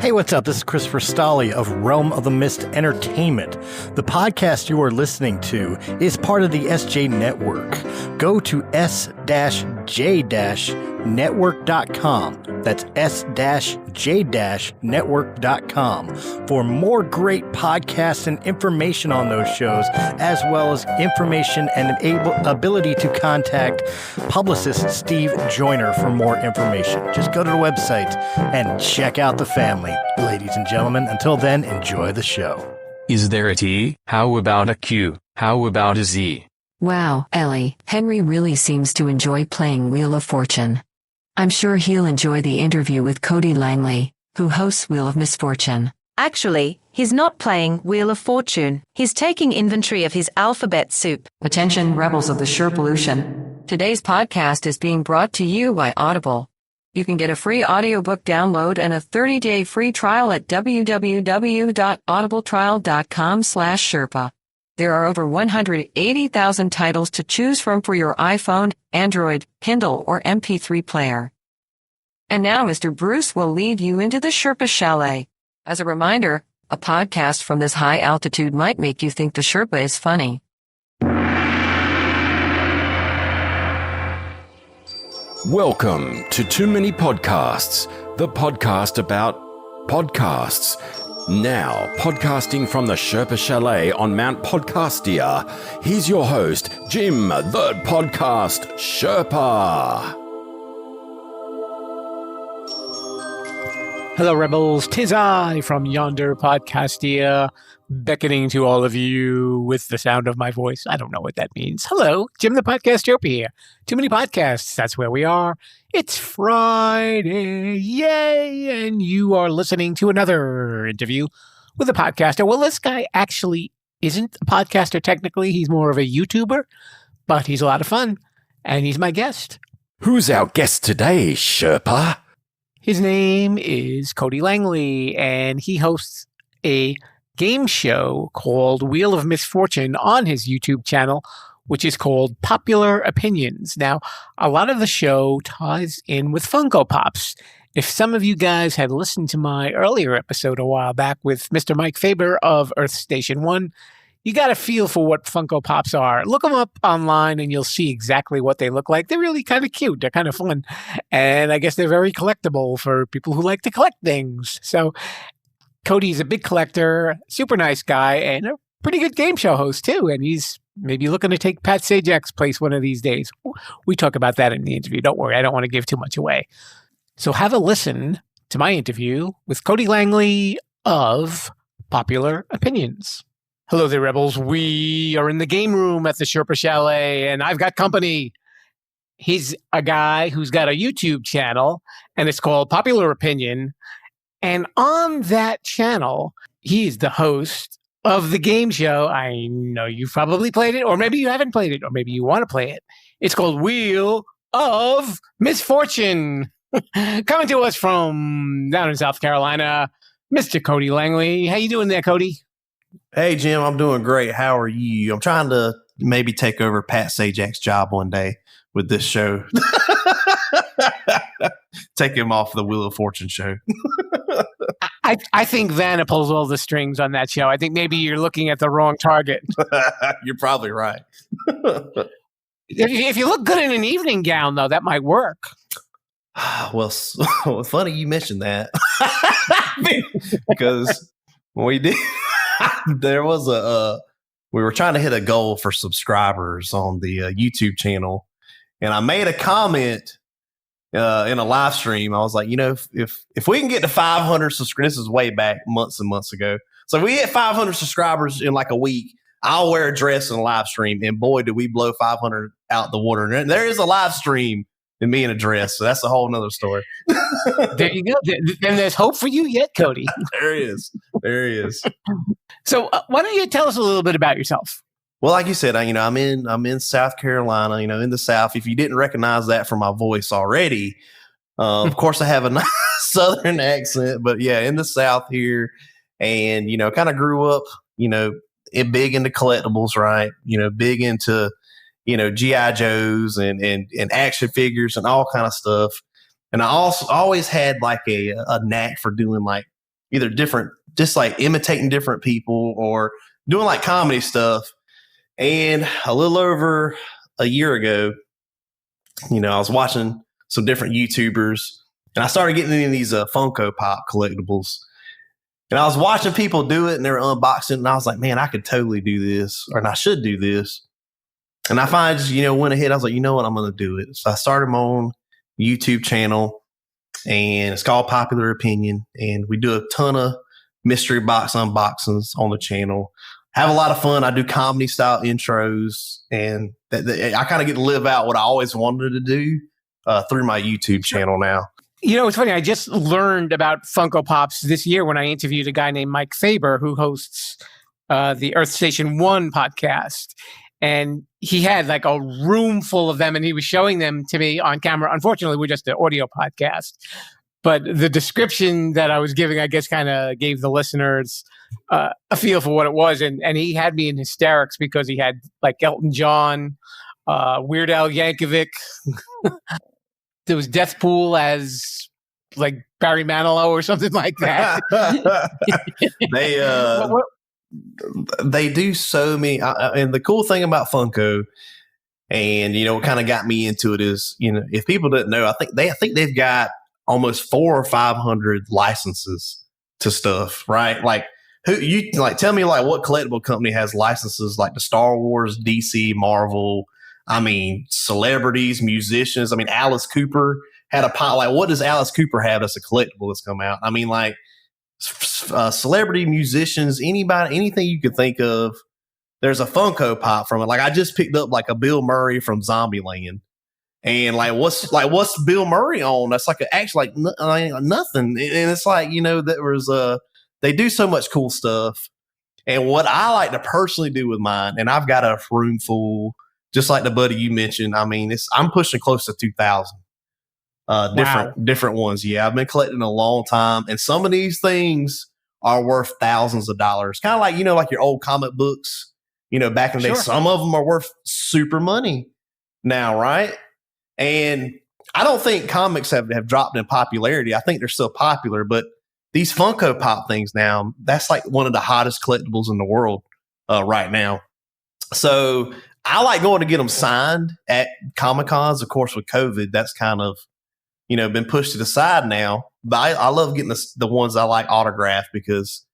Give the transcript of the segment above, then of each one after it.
Hey, what's up? This is Christopher Stolle of Realm of the Mist Entertainment. The podcast you are listening to is part of the SJ Network. Go to s-j-network.com. That's s-j-network.com for more great podcasts and information on those shows, as well as information and ability to contact publicist Steve Joyner for more information. Just go to the website and check out the family. Ladies and gentlemen, until then, enjoy the show. Is there a T? How about a Q? How about a Z? Wow, Ellie, Henry really seems to enjoy playing Wheel of Fortune. I'm sure he'll enjoy the interview with Cody Langley, who hosts Wheel of Misfortune. Actually, he's not playing Wheel of Fortune. He's taking inventory of his alphabet soup. Attention, rebels of the Sherpalution. Today's podcast is being brought to you by Audible. You can get a free audiobook download and a 30-day free trial at www.audibletrial.com/Sherpa. There are over 180,000 titles to choose from for your iPhone, Android, Kindle, or MP3 player. And now Mr. Bruce will lead you into the Sherpa Chalet. As a reminder, a podcast from this high altitude might make you think the Sherpa is funny. Welcome to Too Many Podcasts, the podcast about podcasts. Now, podcasting from the Sherpa Chalet on Mount Podcastia, he's your host, Jim, the Podcast Sherpa. Hello, rebels. 'Tis I from yonder Podcastia, beckoning to all of you with the sound of my voice. I don't know what that means. Hello, Jim the Podcast Sherpa here. Too many podcasts. That's where we are. It's Friday. Yay! And you are listening to another interview with a podcaster. Well, this guy actually isn't a podcaster technically. He's more of a YouTuber, but he's a lot of fun. And he's my guest. Who's our guest today, Sherpa? His name is Cody Langley, and he hosts a game show called Wheel of Misfortune on his YouTube channel, which is called Popular Opinions. Now, a lot of the show ties in with Funko Pops. If some of you guys had listened to my earlier episode a while back with Mr. Mike Faber of Earth Station 1, you got a feel for what Funko Pops are. Look them up online and you'll see exactly what they look like. They're really kind of cute. They're kind of fun. And I guess they're very collectible for people who like to collect things. So Cody's a big collector, super nice guy, and a pretty good game show host too. And he's maybe looking to take Pat Sajak's place one of these days. We talk about that in the interview. Don't worry. I don't want to give too much away. So have a listen to my interview with Cody Langley of Popular Opinions. Hello there, rebels. We are in the game room at the Sherpa Chalet, and I've got company. He's a guy who's got a YouTube channel, and it's called Popular Opinion. And on that channel, he's the host of the game show. I know you've probably played it, or maybe you haven't played it, or maybe you want to play it. It's called Wheel of Misfortune. Coming to us from down in South Carolina, Mr. Cody Langley. How you doing there, Cody? Hey, Jim, I'm doing great. How are you? I'm trying to maybe take over Pat Sajak's job one day with this show. Take him off the Wheel of Fortune show. I think Vanna pulls all the strings on that show. I think maybe you're looking at the wrong target. You're probably right. If you look good in an evening gown, though, that might work. Well, funny you mentioned that. Because we did. There was we were trying to hit a goal for subscribers on the YouTube channel. And I made a comment in a live stream. I was like, if we can get to 500 subscribers, this is way back months and months ago. So if we hit 500 subscribers in like a week, I'll wear a dress in a live stream. And boy, did we blow 500 out the water. And there is a live stream in me in a dress. So that's a whole nother story. There you go. Then there's hope for you yet, Cody. There is. So why don't you tell us a little bit about yourself? Well, like you said, I'm in South Carolina, in the South. If you didn't recognize that from my voice already, of course I have a nice Southern accent, but yeah, in the South here, and kind of grew up, big into collectibles, right? Big into G.I. Joes and action figures and all kind of stuff. And I also always had like a knack for doing like either different, just like imitating different people or doing like comedy stuff. And a little over a year ago, I was watching some different YouTubers and I started getting into these Funko Pop collectibles. And I was watching people do it and they were unboxing. And I was like, man, I could totally do this, or I should do this. And I finally just, went ahead. I was like, you know what? I'm going to do it. So I started my own YouTube channel and it's called Popular Opinion. And we do a ton of mystery box unboxings on the channel. Have a lot of fun. I do comedy style intros and I kind of get to live out what I always wanted to do through my YouTube channel now. It's funny. I just learned about Funko Pops this year when I interviewed a guy named Mike Faber, who hosts the Earth Station 1 podcast. And he had like a room full of them and he was showing them to me on camera. Unfortunately, we're just an audio podcast. But the description that I was giving, I guess, kind of gave the listeners a feel for what it was. And he had me in hysterics because he had like Elton John, Weird Al Yankovic. There was Deathpool as like Barry Manilow or something like that. They do so many. And the cool thing about Funko, and what kind of got me into it is, if people didn't know, I think they've got almost 400 or 500 licenses to stuff, right? Like tell me like what collectible company has licenses like the Star Wars, DC, Marvel. I mean, celebrities, musicians. I mean, Alice Cooper had a pot. Like, what does Alice Cooper have that's a collectible that's come out? I mean, like celebrity, musicians, anybody, anything you could think of. There's a Funko Pop from it. Like, I just picked up like a Bill Murray from Zombieland. And what's Bill Murray on? That's like nothing. And it's like, there was they do so much cool stuff. And what I like to personally do with mine, and I've got a room full, just like the buddy you mentioned. I mean, I'm pushing close to 2,000 different ones. Yeah, I've been collecting a long time, and some of these things are worth thousands of dollars. Kind of like like your old comic books. Back in the day, some of them are worth super money now, right? And I don't think comics have dropped in popularity. I think they're still popular, but these Funko Pop things now, that's like one of the hottest collectibles in the world right now. So I like going to get them signed at Comic-Cons. Of course, with COVID, that's kind of, been pushed to the side now. But I love getting the ones I like autographed because,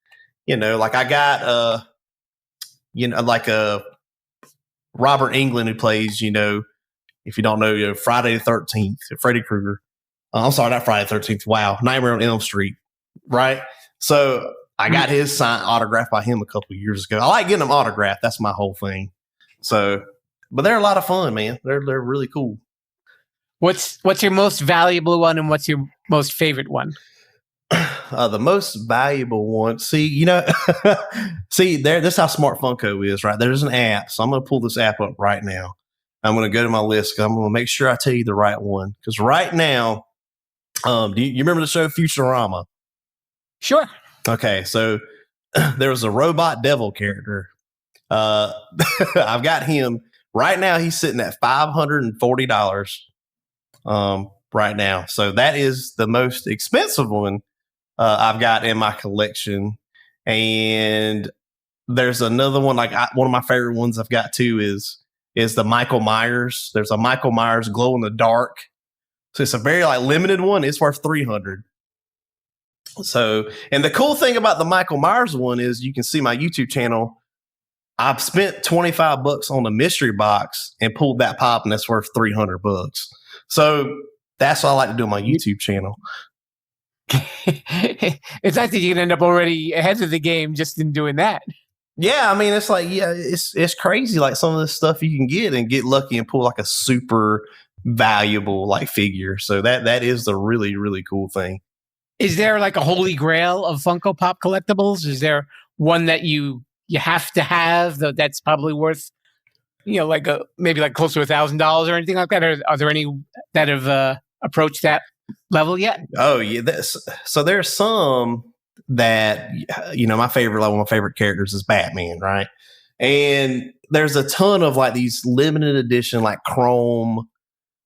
like I got, like Robert Englund who plays, if you don't know, Friday the 13th, Freddy Krueger. I'm sorry, not Friday the 13th. Wow. Nightmare on Elm Street. Right. So I got his signed autographed by him a couple of years ago. I like getting them autographed. That's my whole thing. So, but they're a lot of fun, man. They're really cool. What's your most valuable one and what's your most favorite one? The most valuable one. See, this is how smart Funko is, right? There's an app. So I'm going to pull this app up right now. I'm going to go to my list. I'm going to make sure I tell you the right one. Because right now, do you remember the show Futurama? Sure. Okay. So there was a robot devil character. I've got him right now. He's sitting at $540 right now. So that is the most expensive one I've got in my collection. And there's another one, like one of my favorite ones I've got too is the Michael Myers. There's a Michael Myers glow in the dark. So it's a very limited one. It's worth $300. So, and the cool thing about the Michael Myers one is you can see my YouTube channel. I've spent $25 on the mystery box and pulled that pop, and that's worth $300. So that's what I like to do on my YouTube channel. It's nice that you can end up already ahead of the game just in doing that. Yeah, I mean, it's like, it's crazy. Like some of the stuff you can get lucky and pull like a super valuable figure. So that is the really, really cool thing. Is there like a holy grail of Funko Pop collectibles? Is there one that you have to have that's probably worth, maybe close to $1,000 or anything like that? Or are there any that have approached that level yet? Oh yeah. So there's some that, my favorite, one of my favorite characters is Batman, right? And there's a ton of these limited edition, chrome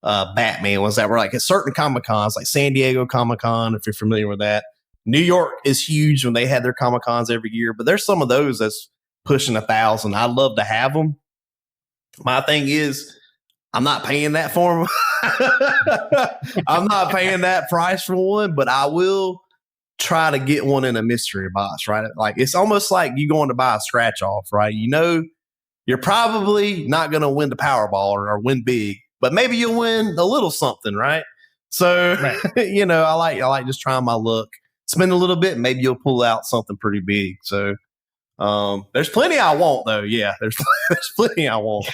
Batman ones that were at certain Comic-Cons, like San Diego Comic-Con, if you're familiar with that. New York is huge when they had their Comic Cons every year, but there's some of those that's pushing 1,000. I'd love to have them. My thing is, I'm not paying that for them. I'm not paying that price for one, but I will try to get one in a mystery box, right? Like it's almost like you going to buy a scratch off, right? You know, you're probably not going to win the Powerball or win big, but maybe you'll win a little something, right? So, right. You know, I like just trying my luck. Spend a little bit, maybe you'll pull out something pretty big. So, there's plenty I want though. Yeah, there's plenty I want.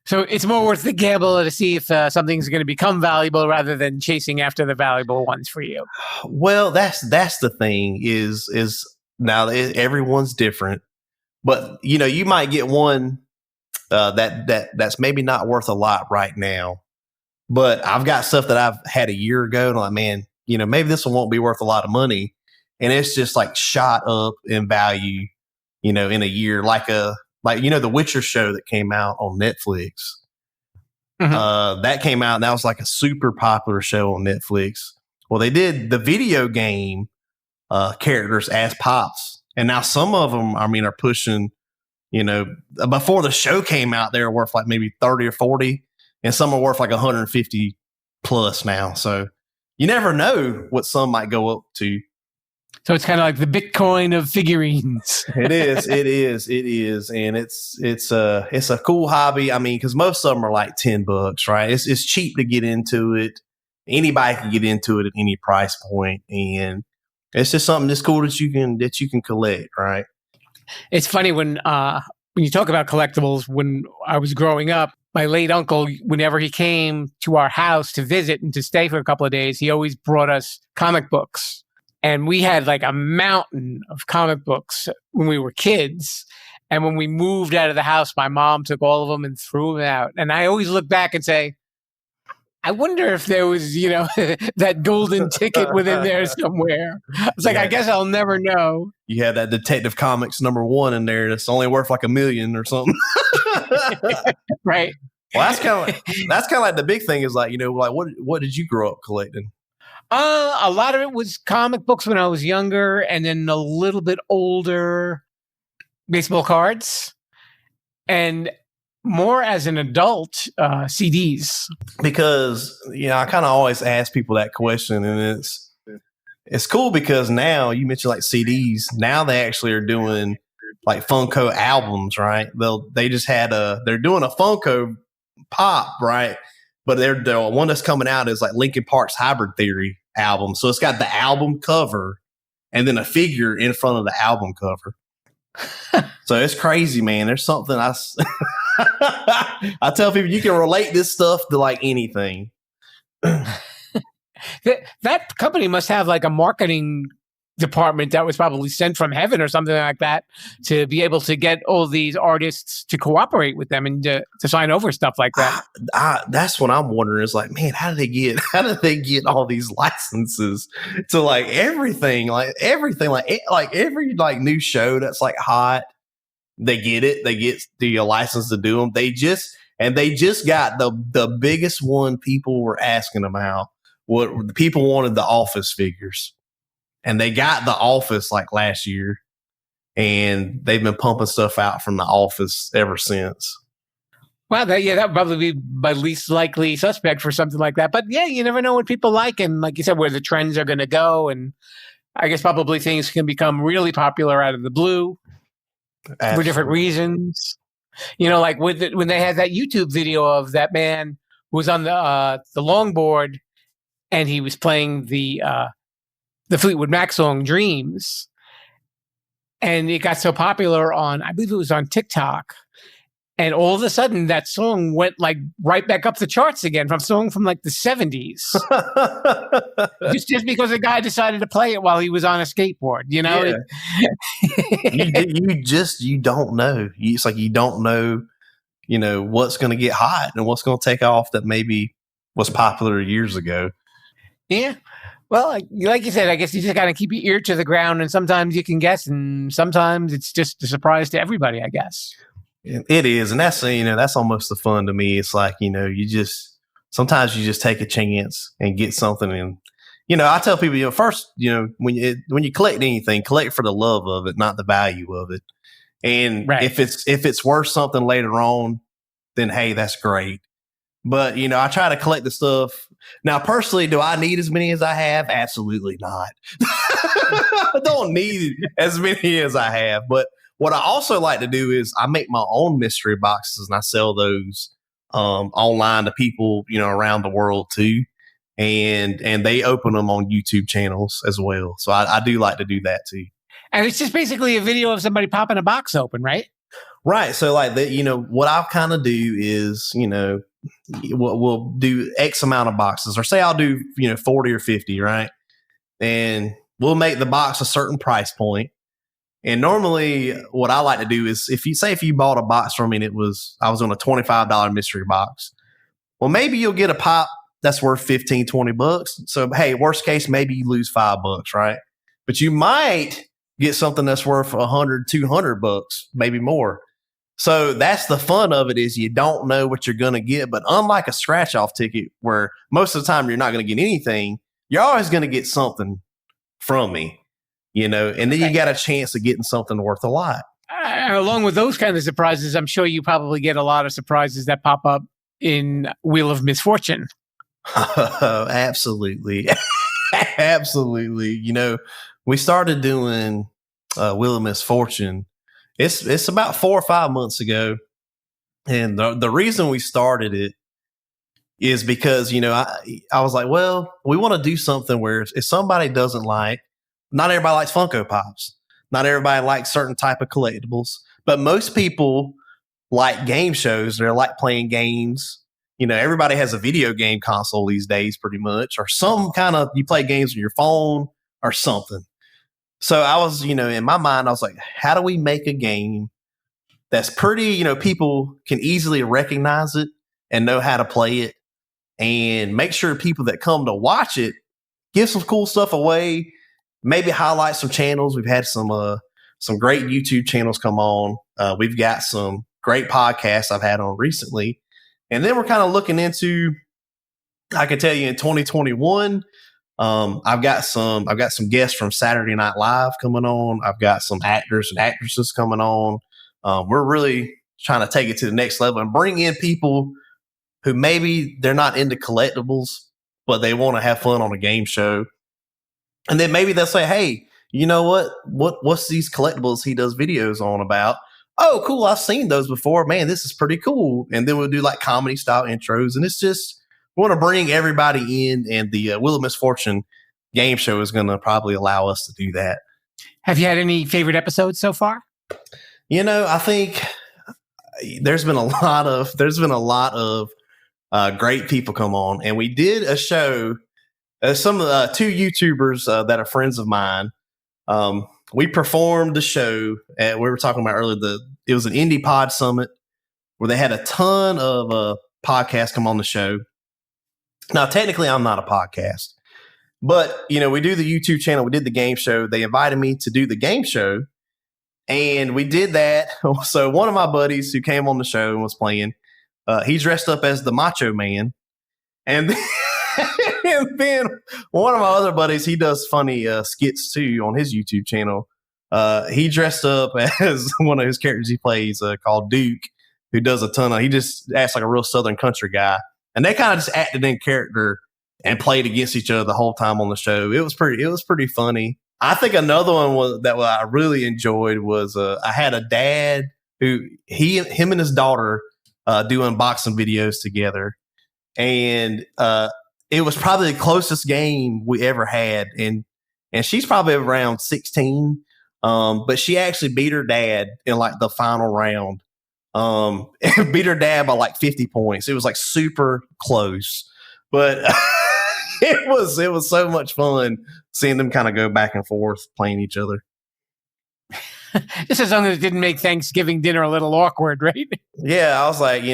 So it's more worth the gamble to see if something's going to become valuable rather than chasing after the valuable ones for you. Well, that's the thing is now everyone's different, but you know, you might get one that's maybe not worth a lot right now, but I've got stuff that I've had a year ago and I'm like, man, you know, maybe this one won't be worth a lot of money, and it's just like shot up in value, you know, in a year, like you know, the Witcher show that came out on Netflix. Mm-hmm. That came out and that was like a super popular show on Netflix. Well, they did the video game characters as pops. And now some of them, I mean, are pushing, you know, before the show came out, they were worth like maybe 30 or 40. And some are worth like 150 plus now. So you never know what some might go up to. So it's kind of like the Bitcoin of figurines. It is. And it's a cool hobby. I mean, because most of them are like $10, right? It's cheap to get into it. Anybody can get into it at any price point, and it's just something that's cool that you can collect, right? It's funny when you talk about collectibles. When I was growing up, my late uncle, whenever he came to our house to visit and to stay for a couple of days, he always brought us comic books. And we had like a mountain of comic books when we were kids. And when we moved out of the house, my mom took all of them and threw them out. And I always look back and say, I wonder if there was, you know, that golden ticket within there somewhere. I was like, I guess I'll never know. You had that Detective Comics #1 in there that's only worth like $1 million or something. Right. Well, that's kind of like the big thing is like, you know, like what did you grow up collecting? A lot of it was comic books when I was younger, and then a little bit older, baseball cards, and more as an adult, CDs. Because, you know, I kind of always ask people that question, and it's cool because now you mentioned like CDs. Now they actually are doing like Funko albums, right? They just had they're doing a Funko Pop, right? But the one that's coming out is like Linkin Park's Hybrid Theory album. So it's got the album cover and then a figure in front of the album cover. So it's crazy, man. There's something I tell people, you can relate this stuff to like anything. That company must have like a marketing department that was probably sent from heaven or something like that to be able to get all these artists to cooperate with them and to sign over stuff like that. That's what I'm wondering is like, man, how did they get all these licenses to like everything, like every like new show that's like hot, they get the license to do them. They just got the biggest one people were asking about. What people wanted, the Office figures. And they got The Office like last year, and they've been pumping stuff out from The Office ever since. Wow, that would probably be my least likely suspect for something like that. But yeah, you never know what people like, and like you said, where the trends are going to go. And I guess probably things can become really popular out of the blue for different reasons. You know, like when they had that YouTube video of that man who was on the longboard, and he was playing the Fleetwood Mac song Dreams. And it got so popular I believe it was on TikTok. And all of a sudden that song went like right back up the charts again from like the 70s. just because a guy decided to play it while he was on a skateboard, you know? Yeah. you don't know. It's like you don't know, you know, what's going to get hot and what's going to take off that maybe was popular years ago. Yeah. Well, like you said, I guess you just got to keep your ear to the ground, and sometimes you can guess, and sometimes it's just a surprise to everybody, I guess. It is, and that's, you know, that's almost the fun to me. It's like, you know, sometimes you just take a chance and get something, I tell people, first, when you collect anything, collect for the love of it, not the value of it. And Right. if it's worth something later on, then hey, that's great. But I try to collect the stuff. Now, personally, do I need as many as I have? Absolutely not. I don't need as many as I have. But what I also like to do is I make my own mystery boxes and I sell those online to people, around the world too. And they open them on YouTube channels as well. So I do like to do that too. And it's just basically a video of somebody popping a box open, right? Right. So like what I'll kind of do is, we'll do X amount of boxes, or say I'll do, 40 or 50, right? And we'll make the box a certain price point. And normally what I like to do is if you bought a box from me and I was on a $25 mystery box, well, maybe you'll get a pop that's worth $15, $20. So, hey, worst case, maybe you lose $5, right? But you might get something that's worth $100, $200, maybe more. So that's the fun of it, is you don't know what you're going to get. But unlike a scratch off ticket, where most of the time you're not going to get anything, you're always going to get something from me, and then you got a chance of getting something worth a lot. Along with those kind of surprises, I'm sure you probably get a lot of surprises that pop up in Wheel of Misfortune. Absolutely. Absolutely. We started doing Wheel of Misfortune. It's about 4 or 5 months ago. And the reason we started it is because, I was like, well, we want to do something where if somebody doesn't not everybody likes Funko Pops. Not everybody likes certain type of collectibles. But most people like game shows. They like playing games. Everybody has a video game console these days pretty much, or some kind of, you play games on your phone or something. So I was, in my mind, I was like, how do we make a game that's pretty, people can easily recognize it and know how to play it, and make sure people that come to watch it give some cool stuff away, maybe highlight some channels. We've had some great YouTube channels come on. We've got some great podcasts I've had on recently. And then we're kind of looking into, I can tell you in 2021, I've got some guests from Saturday Night Live coming on. I've got some actors and actresses coming on. We're really trying to take it to the next level and bring in people who maybe they're not into collectibles, but they want to have fun on a game show. And then maybe they'll say, hey, you know what's these collectibles he does videos on about? Oh, cool. I've seen those before. Man, this is pretty cool. And then we'll do like comedy style intros. And it's just, we want to bring everybody in, and the Wheel of Misfortune game show is going to probably allow us to do that. Have you had any favorite episodes so far? I think there's been a lot of great people come on, and we did a show. Some of the two YouTubers that are friends of mine. We performed the show we were talking about earlier. It was an Indie Pod Summit where they had a ton of podcasts come on the show. Now, technically, I'm not a podcast, but we do the YouTube channel. We did the game show. They invited me to do the game show, and we did that. So one of my buddies who came on the show and was playing, he dressed up as the Macho Man, and and then one of my other buddies, he does funny skits too on his YouTube channel. He dressed up as one of his characters he plays called Duke, who does he just acts like a real Southern country guy. And they kind of just acted in character and played against each other the whole time on the show. It was pretty funny. I think another one that I really enjoyed was I had a dad who him and his daughter do unboxing videos together. And it was probably the closest game we ever had. And she's probably around 16. But she actually beat her dad in like the final round. Beat her dad by like 50 points. It was like super close, but it was so much fun seeing them kind of go back and forth playing each other. Just as long as it didn't make Thanksgiving dinner a little awkward, right? Yeah, I was like,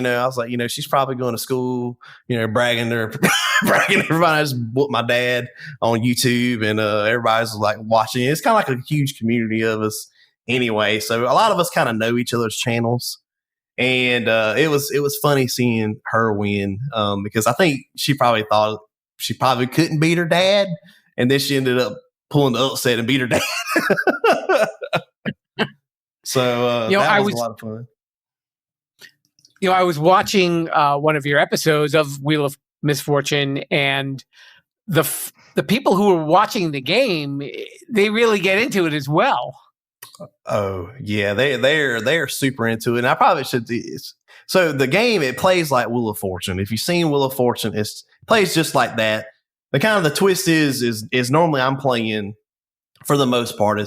she's probably going to school, bragging to everybody. I just whooped my dad on YouTube, and everybody's like watching. It's kind of like a huge community of us anyway. So a lot of us kind of know each other's channels. And it was funny seeing her win because I think she probably thought she probably couldn't beat her dad. and then she ended up pulling the upset and beat her dad. So that was a lot of fun. I was watching one of your episodes of Wheel of Misfortune, and the people who were watching the game, they really get into it as well. Oh yeah, they're super into it. And I probably should. So the game, it plays like Wheel of Fortune. If you've seen Wheel of Fortune, it plays just like that. The twist is normally I'm playing, for the most part,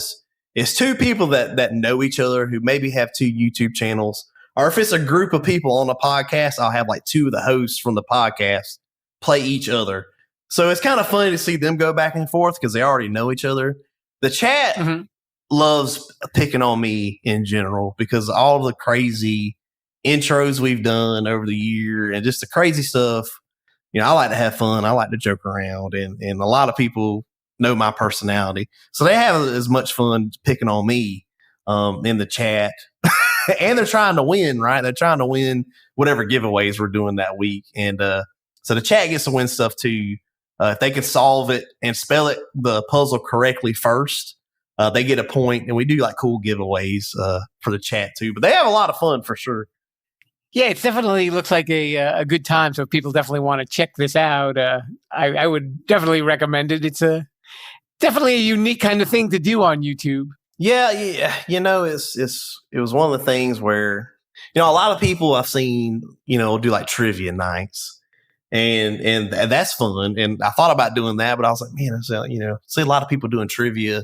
it's two people that know each other who maybe have two YouTube channels. Or if it's a group of people on a podcast, I'll have like two of the hosts from the podcast play each other. So it's kind of funny to see them go back and forth because they already know each other. The chat loves picking on me in general because all the crazy intros we've done over the year and just the crazy stuff. I like to have fun. I like to joke around, and a lot of people know my personality. So they have as much fun picking on me in the chat. And they're trying to win, right? They're trying to win whatever giveaways we're doing that week. And so the chat gets to win stuff too. If they can solve it and spell the puzzle correctly first, they get a point. And we do like cool giveaways for the chat too. But they have a lot of fun for sure. Yeah, it definitely looks like a good time. So people definitely want to check this out. I would definitely recommend it. It's definitely a unique kind of thing to do on YouTube. Yeah. It was one of the things where, a lot of people I've seen, do like trivia nights, and that's fun. And I thought about doing that, but I was like, man, see a lot of people doing trivia.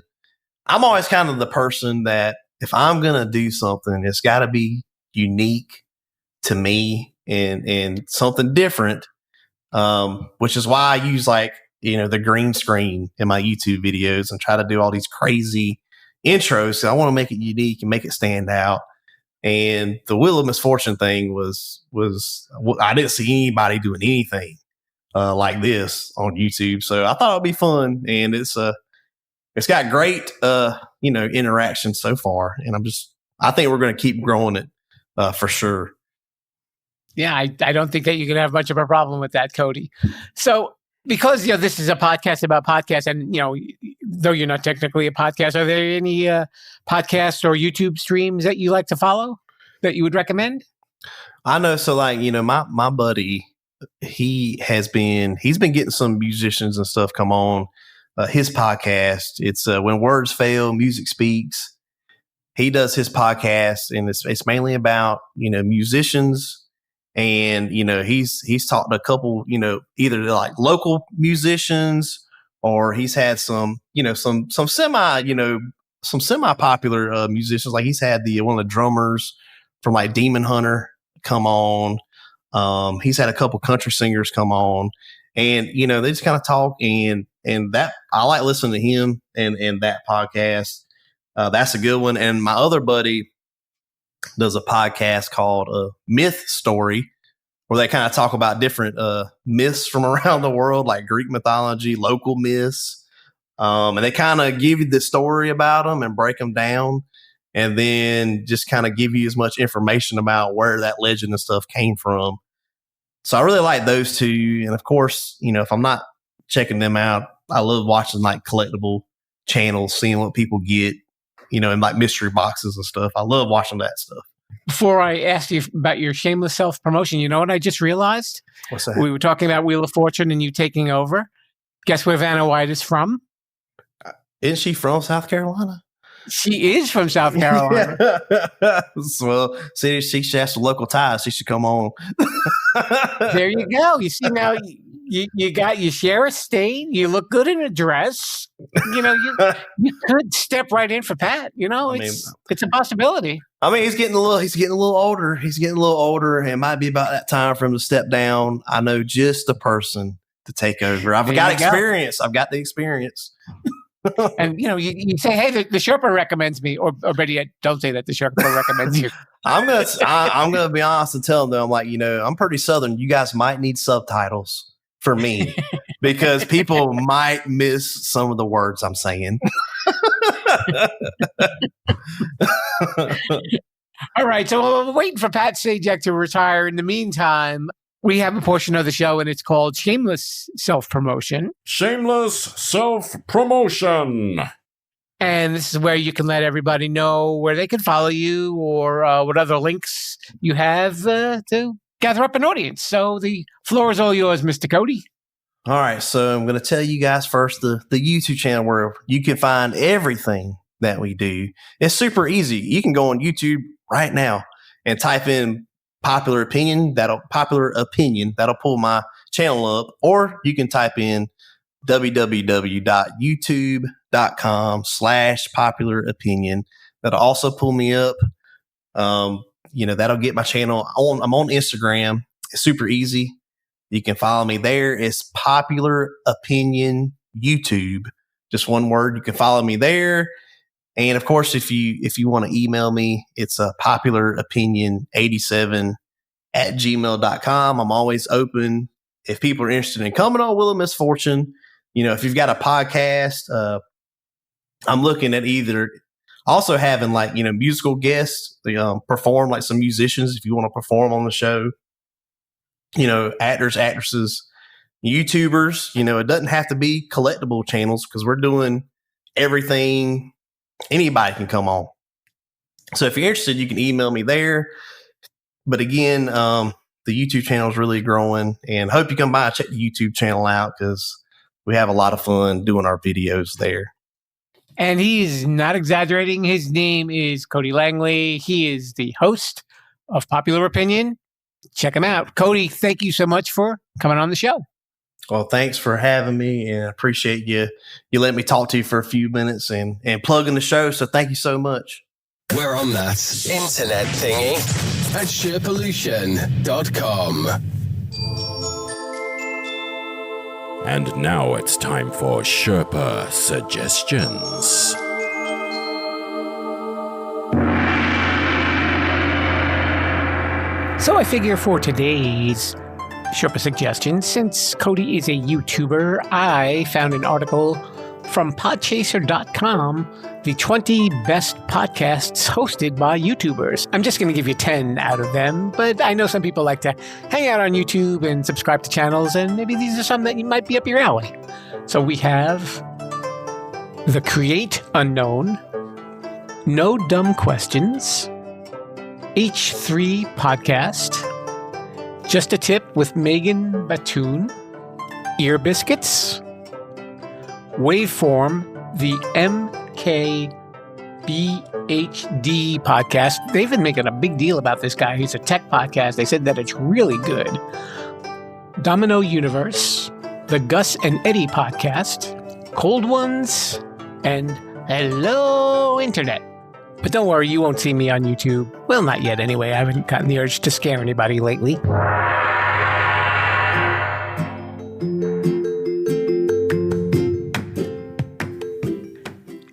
I'm always kind of the person that if I'm going to do something, it's got to be unique to me and something different. Which is why I use the green screen in my YouTube videos and try to do all these crazy intros. So I want to make it unique and make it stand out. And the Wheel of Misfortune thing was I didn't see anybody doing anything like this on YouTube. So I thought it'd be fun, and it's got great interaction so far. And I think we're going to keep growing it for sure. Yeah, I don't think that you can have much of a problem with that, Cody. So because this is a podcast about podcasts, and though you're not technically a podcast, are there any podcasts or YouTube streams that you like to follow that you would recommend? I know. So my buddy, he's been getting some musicians and stuff come on his podcast. It's When Words Fail, Music Speaks. He does his podcast, and it's mainly about musicians. And, he's talked to a couple, either like local musicians, or he's had some semi-popular musicians. Like he's had one of the drummers from like Demon Hunter come on. He's had a couple country singers come on, and, they just kind of talk, and that I like listening to him and that podcast. That's a good one. And my other buddy does a podcast called Myth Story, where they kind of talk about different myths from around the world, like Greek mythology, local myths. And they kind of give you the story about them and break them down, and then just kind of give you as much information about where that legend and stuff came from. So I really like those two. And of course, if I'm not checking them out, I love watching like collectible channels, seeing what people get, in like mystery boxes and stuff. I love watching that stuff. Before I ask you about your shameless self-promotion, you know what I just realized? What's that? We were talking about Wheel of Fortune and you taking over. Guess where Vanna White is from? Isn't she from South Carolina? She is from South Carolina. Well, see, she has some local ties. She should come on. There you go. You see, now you share a state. You look good in a dress. You could step right in for Pat. It's a possibility. I mean, he's getting a little older. It might be about that time for him to step down. I know just the person to take over. I've got experience. I've got the experience. And you say, hey, the Sherpa recommends me, or better yet, don't say that the Sherpa recommends you. I'm gonna be honest and tell them, I'm like, I'm pretty Southern. You guys might need subtitles for me because people might miss some of the words I'm saying. All right, so we're waiting for Pat Sajak to retire. In the meantime, We have a portion of the show, and it's called Shameless Self-Promotion. Shameless self-promotion. And this is where you can let everybody know where they can follow you or what other links you have to gather up an audience. So the floor is all yours, Mr. Cody. All right, so I'm going to tell you guys first the YouTube channel where you can find everything that we do. It's super easy. You can go on YouTube right now and type in popular opinion. That'll pull my channel up, or you can type in www.youtube.com/popular opinion. That'll also pull me up. That'll get my channel on. I'm on Instagram. It's super easy. You can follow me there. It's Popular Opinion YouTube. Just one word. You can follow me there. And of course, if you want to email me, it's a popularopinion87@gmail.com. I'm always open. If people are interested in coming on Wheel of Misfortune, if you've got a podcast, I'm looking at either also having musical guests, perform like some musicians if you want to perform on the show. Actors, actresses, YouTubers. It doesn't have to be collectible channels because we're doing everything. Anybody can come on. So if you're interested, you can email me there. But again, the YouTube channel is really growing, and I hope you come by and check the YouTube channel out because we have a lot of fun doing our videos there. And he's not exaggerating. His name is Cody Langley. He is the host of Popular Opinion. Check him out. Cody, thank you so much for coming on the show. Well, thanks for having me, and I appreciate you letting me talk to you for a few minutes and plugging the show. So thank you so much. We're on that internet thingy at Sherpalution.com. And now it's time for Sherpa Suggestions. So I figure for today's Sherpa Suggestions, since Cody is a YouTuber, I found an article from podchaser.com, the 20 best podcasts hosted by YouTubers. I'm just going to give you 10 out of them, but I know some people like to hang out on YouTube and subscribe to channels, and maybe these are some that might be up your alley. So we have The Create Unknown, No Dumb Questions, H3 Podcast, Just a Tip with Megan Batoon, Ear Biscuits, Waveform, the MKBHD podcast. They've been making a big deal about this guy. He's a tech podcast. They said that it's really good. Domino Universe, the Gus and Eddie podcast, Cold Ones, and Hello Internet. But don't worry, you won't see me on YouTube. Well, not yet anyway. I haven't gotten the urge to scare anybody lately.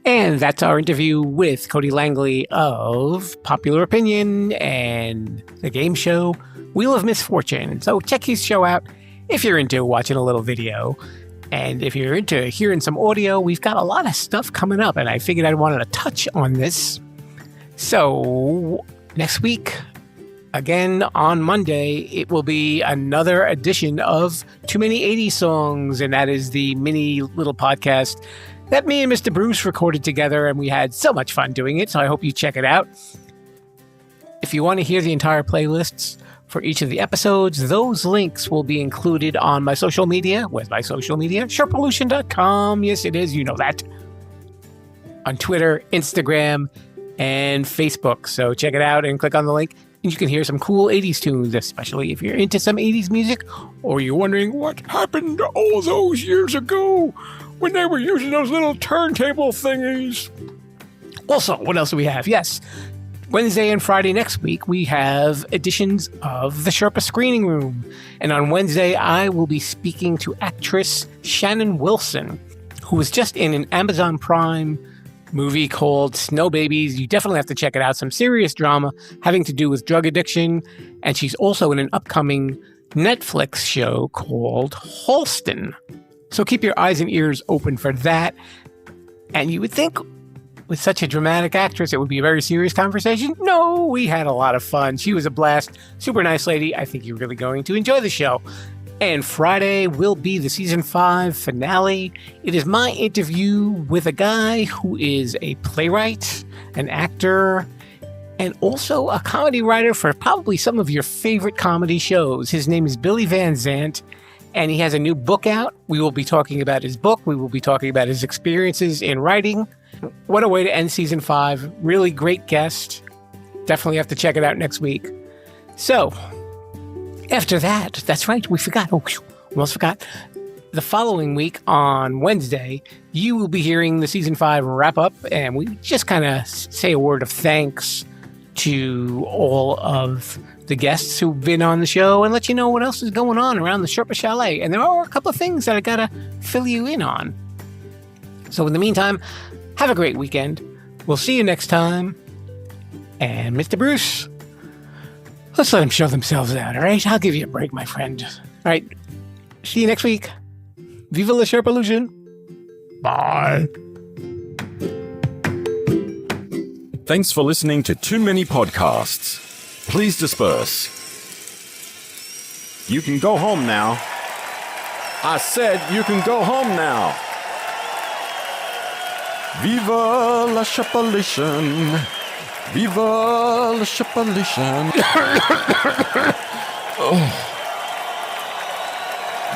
And that's our interview with Cody Langley of Popular Opinion and the game show Wheel of Misfortune. So check his show out if you're into watching a little video. And if you're into hearing some audio, we've got a lot of stuff coming up, and I figured I wanted to touch on this. So next week, again on Monday, it will be another edition of Too Many 80s Songs, and that is the mini little podcast that me and Mr. Bruce recorded together, and we had so much fun doing it, so I hope you check it out. If you want to hear the entire playlists for each of the episodes, those links will be included on my social media. Where's my social media? Sherpalution.com. Yes, it is. You know that. On Twitter, Instagram, and Facebook. So check it out and click on the link, and you can hear some cool 80s tunes, especially if you're into some 80s music, or you're wondering what happened all those years ago when they were using those little turntable thingies. Also, what else do we have? Yes, Wednesday and Friday next week, we have editions of the Sherpa Screening Room. And on Wednesday, I will be speaking to actress Shannon Wilson, who was just in an Amazon Prime movie called Snow Babies. You definitely have to check it out. Some serious drama having to do with drug addiction. And she's also in an upcoming Netflix show called Halston. So keep your eyes and ears open for that. And you would think with such a dramatic actress, it would be a very serious conversation. No, we had a lot of fun. She was a blast. Super nice lady. I think you're really going to enjoy the show. And Friday will be the season 5 finale. It is my interview with a guy who is a playwright, an actor, and also a comedy writer for probably some of your favorite comedy shows. His name is Billy Van Zandt, and he has a new book out. We will be talking about his book. We will be talking about his experiences in writing. What a way to end season 5. Really great guest. Definitely have to check it out next week. So, after that, that's right, we forgot. Almost forgot. The following week on Wednesday, you will be hearing the season 5 wrap up, and we just kind of say a word of thanks to all of the guests who've been on the show and let you know what else is going on around the Sherpa Chalet. And there are a couple of things that I gotta fill you in on. So in the meantime, have a great weekend. We'll see you next time. And Mr. Bruce, let's let them show themselves out, all right? I'll give you a break, my friend. All right. See you next week. Viva la Sherpalution. Bye. Thanks for listening to Too Many Podcasts. Please disperse. You can go home now. I said you can go home now. Viva la Sherpalution. Viva la Sherpalution. Oh.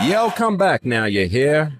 Yeah, I'll come back now, you hear?